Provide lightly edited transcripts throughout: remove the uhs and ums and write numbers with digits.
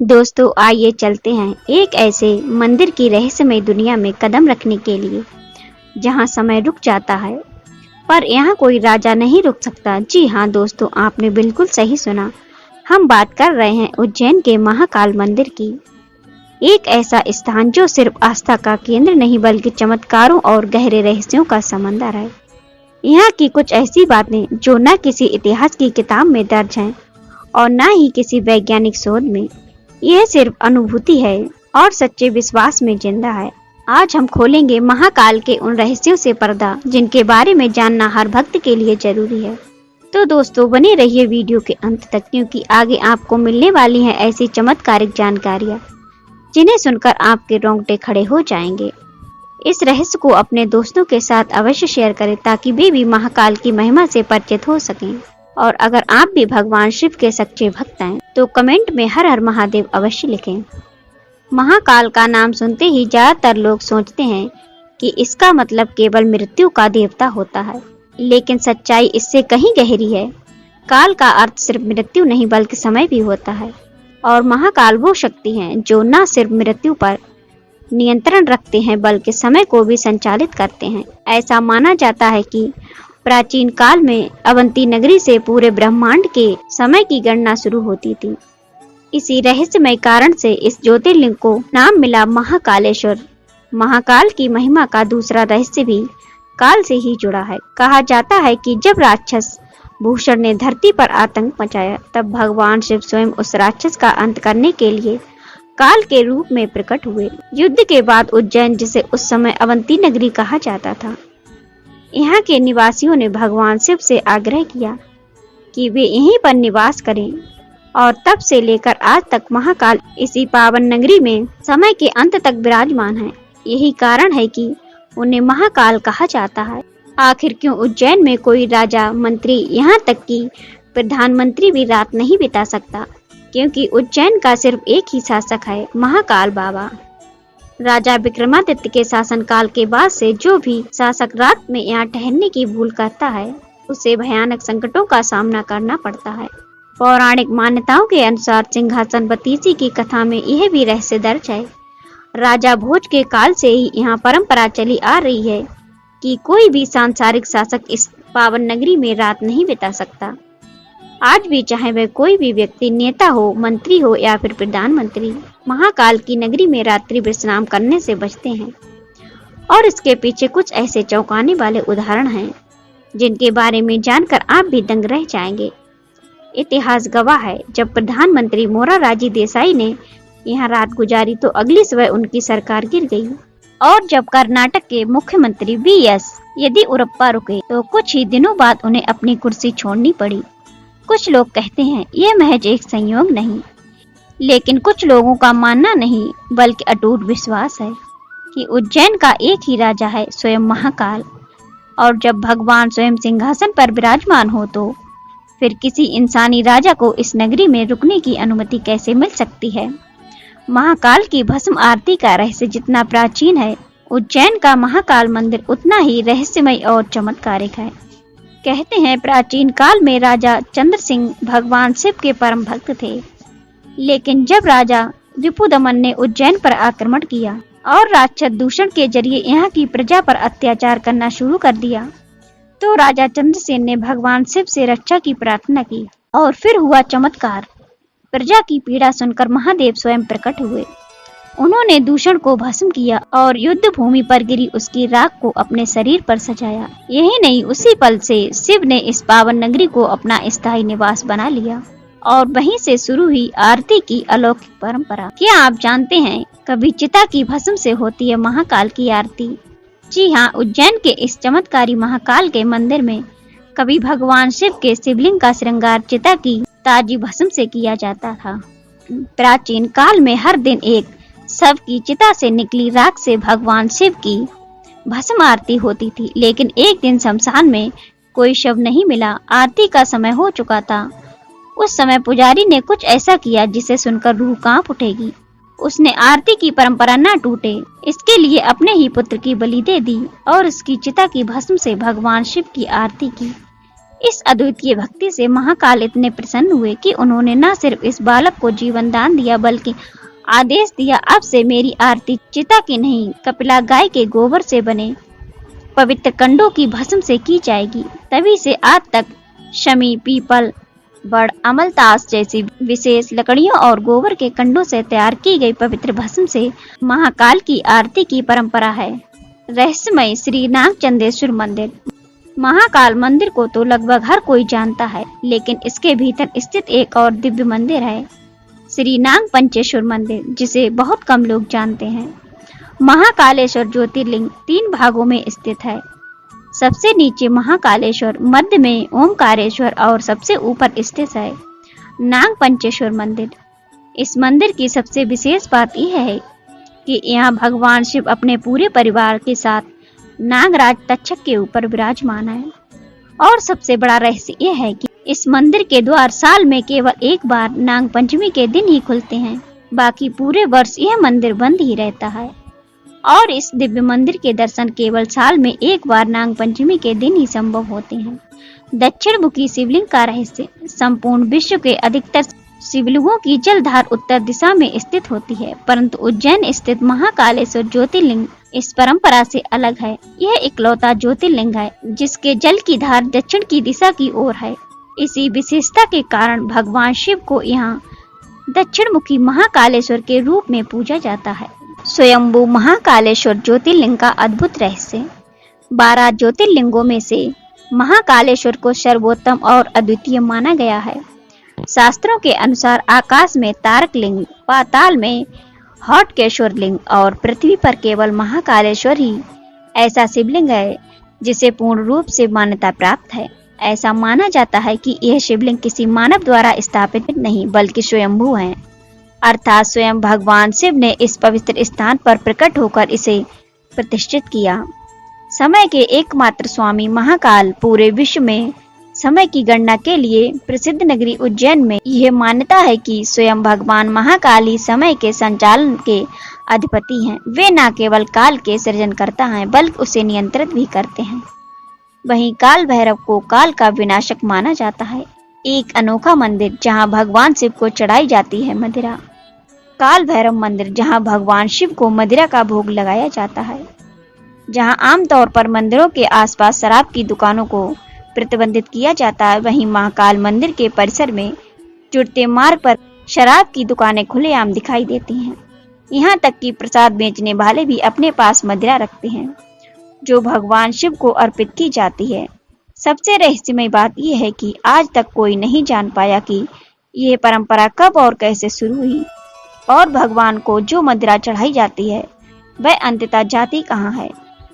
दोस्तों आइए चलते हैं एक ऐसे मंदिर की रहस्यमय दुनिया में कदम रखने के लिए जहां समय रुक जाता है पर यहाँ कोई राजा नहीं रुक सकता। जी हाँ दोस्तों, आपने बिल्कुल सही सुना। हम बात कर रहे हैं उज्जैन के महाकाल मंदिर की। एक ऐसा स्थान जो सिर्फ आस्था का केंद्र नहीं बल्कि चमत्कारों और गहरे रहस्यों का समंदर है। यहाँ की कुछ ऐसी बातें जो न किसी इतिहास की किताब में दर्ज हैं और न ही किसी वैज्ञानिक शोध में, यह सिर्फ अनुभूति है और सच्चे विश्वास में जिंदा है। आज हम खोलेंगे महाकाल के उन रहस्यों से पर्दा जिनके बारे में जानना हर भक्त के लिए जरूरी है। तो दोस्तों बने रहिए वीडियो के अंत तक, क्योंकि आगे आपको मिलने वाली हैं ऐसी चमत्कारिक जानकारियां जिन्हें सुनकर आपके रोंगटे खड़े हो जाएंगे। इस रहस्य को अपने दोस्तों के साथ अवश्य शेयर करें ताकि वे भी महाकाल की महिमा से परिचित हो सकें। और अगर आप भी भगवान शिव के सच्चे भक्त हैं तो कमेंट में हर हर महादेव अवश्य लिखें। महाकाल का नाम सुनते ही ज्यादातर लोग सोचते हैं कि इसका मतलब केवल मृत्यु का देवता होता है, लेकिन सच्चाई इससे कहीं गहरी है। काल का अर्थ सिर्फ मृत्यु नहीं बल्कि समय भी होता है, और महाकाल वो शक्ति हैं जो न सिर्फ मृत्यु पर नियंत्रण रखते हैं बल्कि समय को भी संचालित करते हैं। ऐसा माना जाता है कि प्राचीन काल में अवंती नगरी से पूरे ब्रह्मांड के समय की गणना शुरू होती थी। इसी रहस्यमय कारण से इस ज्योतिर्लिंग को नाम मिला महाकालेश्वर। महाकाल की महिमा का दूसरा रहस्य भी काल से ही जुड़ा है। कहा जाता है कि जब राक्षस भूषण ने धरती पर आतंक मचाया, तब भगवान शिव स्वयं उस राक्षस का अंत करने के लिए काल के रूप में प्रकट हुए। युद्ध के बाद उज्जैन, जिसे उस समय अवंती नगरी कहा जाता था, यहाँ के निवासियों ने भगवान शिव से आग्रह किया कि वे यहीं पर निवास करें, और तब से लेकर आज तक महाकाल इसी पावन नगरी में समय के अंत तक विराजमान है। यही कारण है कि उन्हें महाकाल कहा जाता है। आखिर क्यों उज्जैन में कोई राजा, मंत्री, यहाँ तक कि प्रधानमंत्री भी रात नहीं बिता सकता? क्योंकि उज्जैन का सिर्फ एक ही शासक है, महाकाल बाबा। राजा विक्रमादित्य के शासनकाल के बाद से जो भी शासक रात में यहाँ ठहरने की भूल करता है, उसे भयानक संकटों का सामना करना पड़ता है। पौराणिक मान्यताओं के अनुसार सिंहासन बतीसी की कथा में यह भी रहस्य दर्ज है। राजा भोज के काल से ही यहाँ परंपरा चली आ रही है कि कोई भी सांसारिक शासक इस पावन नगरी में रात नहीं बिता सकता। आज भी चाहे वह कोई भी व्यक्ति, नेता हो, मंत्री हो या फिर प्रधानमंत्री, महाकाल की नगरी में रात्रि विश्राम करने से बचते हैं। और इसके पीछे कुछ ऐसे चौंकाने वाले उदाहरण हैं जिनके बारे में जानकर आप भी दंग रह जाएंगे। इतिहास गवाह है, जब प्रधानमंत्री मोरारजी देसाई ने यहाँ रात गुजारी तो अगली सुबह उनकी सरकार गिर गई। और जब कर्नाटक के मुख्यमंत्री वी.एस. येदियुरप्पा रुके तो कुछ ही दिनों बाद उन्हें अपनी कुर्सी छोड़नी पड़ी। कुछ लोग कहते हैं यह महज एक संयोग नहीं, लेकिन कुछ लोगों का मानना नहीं बल्कि अटूट विश्वास है कि उज्जैन का एक ही राजा है, स्वयं महाकाल। और जब भगवान स्वयं सिंहासन पर विराजमान हो तो फिर किसी इंसानी राजा को इस नगरी में रुकने की अनुमति कैसे मिल सकती है? महाकाल की भस्म आरती का रहस्य जितना प्राचीन है, उज्जैन का महाकाल मंदिर उतना ही रहस्यमय और चमत्कारिक है। कहते हैं प्राचीन काल में राजा चंद्र सिंह भगवान शिव के परम भक्त थे, लेकिन जब राजा रिपुदमन ने उज्जैन पर आक्रमण किया और राक्षस दूषण के जरिए यहाँ की प्रजा पर अत्याचार करना शुरू कर दिया, तो राजा चंद्रसेन ने भगवान शिव से रक्षा की प्रार्थना की और फिर हुआ चमत्कार। प्रजा की पीड़ा सुनकर महादेव स्वयं प्रकट हुए। उन्होंने दूषण को भस्म किया और युद्ध भूमि पर गिरी उसकी राख को अपने शरीर पर सजाया। यही नहीं, उसी पल से शिव ने इस पावन नगरी को अपना स्थायी निवास बना लिया और वहीं से शुरू हुई आरती की अलौकिक परंपरा। क्या आप जानते हैं कभी चिता की भस्म से होती है महाकाल की आरती? जी हाँ, उज्जैन के इस चमत्कारी महाकाल के मंदिर में कभी भगवान शिव के शिवलिंग का श्रृंगार चिता की ताजी भस्म से किया जाता था। प्राचीन काल में हर दिन एक शव की चिता से निकली राख से भगवान शिव की भस्म आरती होती थी, लेकिन एक दिन शमशान में कोई शव नहीं मिला। आरती का समय हो चुका था। उस समय पुजारी ने कुछ ऐसा किया जिसे सुनकर रूह कांप उठेगी। उसने आरती की परंपरा न टूटे इसके लिए अपने ही पुत्र की बलि दे दी और उसकी चिता की भस्म से भगवान शिव की आरती की। इस अद्वितीय भक्ति से महाकाल इतने प्रसन्न हुए कि उन्होंने न सिर्फ इस बालक को जीवन दान दिया बल्कि आदेश दिया, अब से मेरी आरती चिता की नहीं कपिला गाय के गोबर से बने पवित्र कंडों की भस्म से की जाएगी। तभी से आज तक शमी, पीपल, बड़, अमलतास जैसी विशेष लकड़ियों और गोबर के कंडों से तैयार की गई पवित्र भस्म से महाकाल की आरती की परंपरा है। रहस्यमय श्री नागचंदेश्वर मंदिर। महाकाल मंदिर को तो लगभग हर कोई जानता है, लेकिन इसके भीतर स्थित एक और दिव्य मंदिर है, श्री नागपंचेश्वर मंदिर, जिसे बहुत कम लोग जानते हैं। महाकालेश्वर ज्योतिर्लिंग 3 भागों में स्थित है। सबसे नीचे महाकालेश्वर, मध्य में ओमकारेश्वर और सबसे ऊपर स्थित है नागपंचेश्वर मंदिर। इस मंदिर की सबसे विशेष बात यह है कि यहाँ भगवान शिव अपने पूरे परिवार के साथ नागराज तक्षक के ऊपर विराजमान है। और सबसे बड़ा रहस्य यह है कि इस मंदिर के द्वार साल में केवल एक बार नाग पंचमी के दिन ही खुलते हैं, बाकी पूरे वर्ष यह मंदिर बंद ही रहता है। और इस दिव्य मंदिर के दर्शन केवल साल में एक बार नाग पंचमी के दिन ही संभव होते हैं। दक्षिण मुखी शिवलिंग का रहस्य। संपूर्ण विश्व के अधिकतर शिवलिंगों की जलधार उत्तर दिशा में स्थित होती है, परंतु उज्जैन स्थित महाकालेश्वर ज्योतिर्लिंग इस परंपरा से अलग है। यह इकलौता ज्योतिर्लिंग है जिसके जल की धार दक्षिण की दिशा की ओर है। इसी विशेषता के कारण भगवान शिव को यहाँ दक्षिण मुखी महाकालेश्वर के रूप में पूजा जाता है। स्वयंभू महाकालेश्वर ज्योतिर्लिंग का अद्भुत रहस्य। 12 ज्योतिर्लिंगों में से महाकालेश्वर को सर्वोत्तम और अद्वितीय माना गया है। शास्त्रों के अनुसार आकाश में तारक लिंग, पाताल में हॉटकेश्वर लिंग और पृथ्वी पर केवल महाकालेश्वर ही ऐसा शिवलिंग है जिसे पूर्ण रूप से मान्यता प्राप्त है। ऐसा माना जाता है कि यह शिवलिंग किसी मानव द्वारा स्थापित नहीं बल्कि स्वयंभू है, अर्थात स्वयं भगवान शिव ने इस पवित्र स्थान पर प्रकट होकर इसे प्रतिष्ठित किया। समय के एकमात्र स्वामी महाकाल पूरे विश्व में समय की गणना के लिए प्रसिद्ध नगरी उज्जैन में यह मान्यता है कि स्वयं भगवान महाकाल ही समय के संचालन के अधिपति हैं। वे न केवल काल के सृजनकर्ता हैं बल्कि उसे नियंत्रित भी करते हैं। वहीं काल भैरव को काल का विनाशक माना जाता है। एक अनोखा मंदिर जहां भगवान शिव को चढ़ाई जाती है मदिरा। काल भैरव मंदिर, जहां भगवान शिव को मदिरा का भोग लगाया जाता है। जहां आमतौर पर मंदिरों के आसपास शराब की दुकानों को प्रतिबंधित किया जाता है, वहीं महाकाल मंदिर के परिसर में जुड़ते मार्ग पर शराब की दुकानें खुलेआम दिखाई देती हैं। यहाँ तक कि प्रसाद बेचने वाले भी अपने पास मदिरा रखते हैं जो भगवान शिव को अर्पित की जाती है। सबसे रहस्यमय बात यह है कि आज तक कोई नहीं जान पाया कि यह परंपरा कब और कैसे शुरू हुई और भगवान को जो मदिरा चढ़ाई जाती है वह अंततः जाती कहाँ है।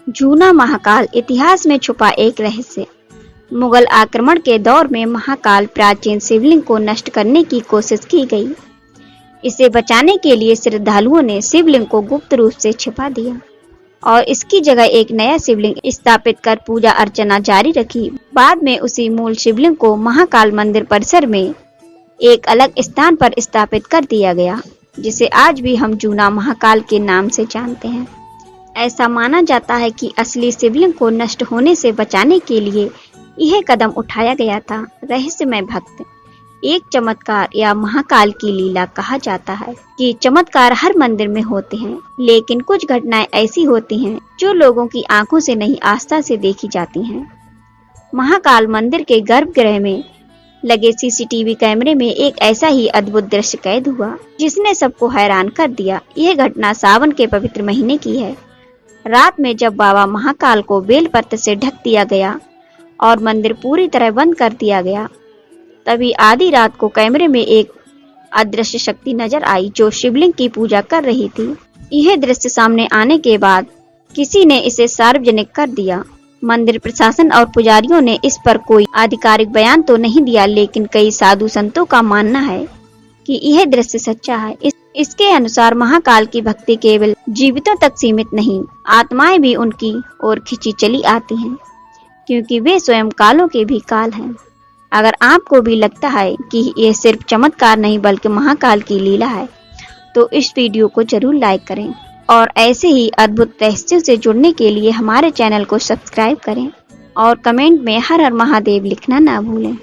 जूना महाकाल। इतिहास में छुपा एक रहस्य। मुगल आक्रमण के दौर में महाकाल प्राचीन शिवलिंग को नष्ट करने की कोशिश की गई। इसे बचाने के लिए श्रद्धालुओं ने शिवलिंग को गुप्त रूप से छिपा दिया और इसकी जगह एक नया शिवलिंग स्थापित कर पूजा अर्चना जारी रखी। बाद में उसी मूल शिवलिंग को महाकाल मंदिर परिसर में एक अलग स्थान पर स्थापित कर दिया गया, जिसे आज भी हम जूना महाकाल के नाम से जानते हैं। ऐसा माना जाता है कि असली शिवलिंग को नष्ट होने से बचाने के लिए यह कदम उठाया गया था। रहस्यमय भक्त। एक चमत्कार या महाकाल की लीला कहा जाता है कि चमत्कार हर मंदिर में होते हैं, लेकिन कुछ घटनाएं ऐसी होती हैं जो लोगों की आंखों से नहीं आस्था से देखी जाती हैं। महाकाल मंदिर के गर्भगृह में लगे सीसीटीवी कैमरे में एक ऐसा ही अद्भुत दृश्य कैद हुआ जिसने सबको हैरान कर दिया। यह घटना सावन के पवित्र महीने की है। रात में जब बाबा महाकाल को बेलपत्र से ढक दिया गया और मंदिर पूरी तरह बंद कर दिया गया, तभी आधी रात को कैमरे में एक अदृश्य शक्ति नजर आई जो शिवलिंग की पूजा कर रही थी। यह दृश्य सामने आने के बाद किसी ने इसे सार्वजनिक कर दिया। मंदिर प्रशासन और पुजारियों ने इस पर कोई आधिकारिक बयान तो नहीं दिया, लेकिन कई साधु संतों का मानना है कि यह दृश्य सच्चा है। इसके अनुसार महाकाल की भक्ति केवल जीवितों तक सीमित नहीं, आत्माएं भी उनकी ओर खिंची चली आती हैं, क्योंकि वे स्वयं कालों के भी काल हैं। अगर आपको भी लगता है कि यह सिर्फ चमत्कार नहीं बल्कि महाकाल की लीला है, तो इस वीडियो को जरूर लाइक करें और ऐसे ही अद्भुत रहस्यों से जुड़ने के लिए हमारे चैनल को सब्सक्राइब करें और कमेंट में हर हर महादेव लिखना ना भूलें।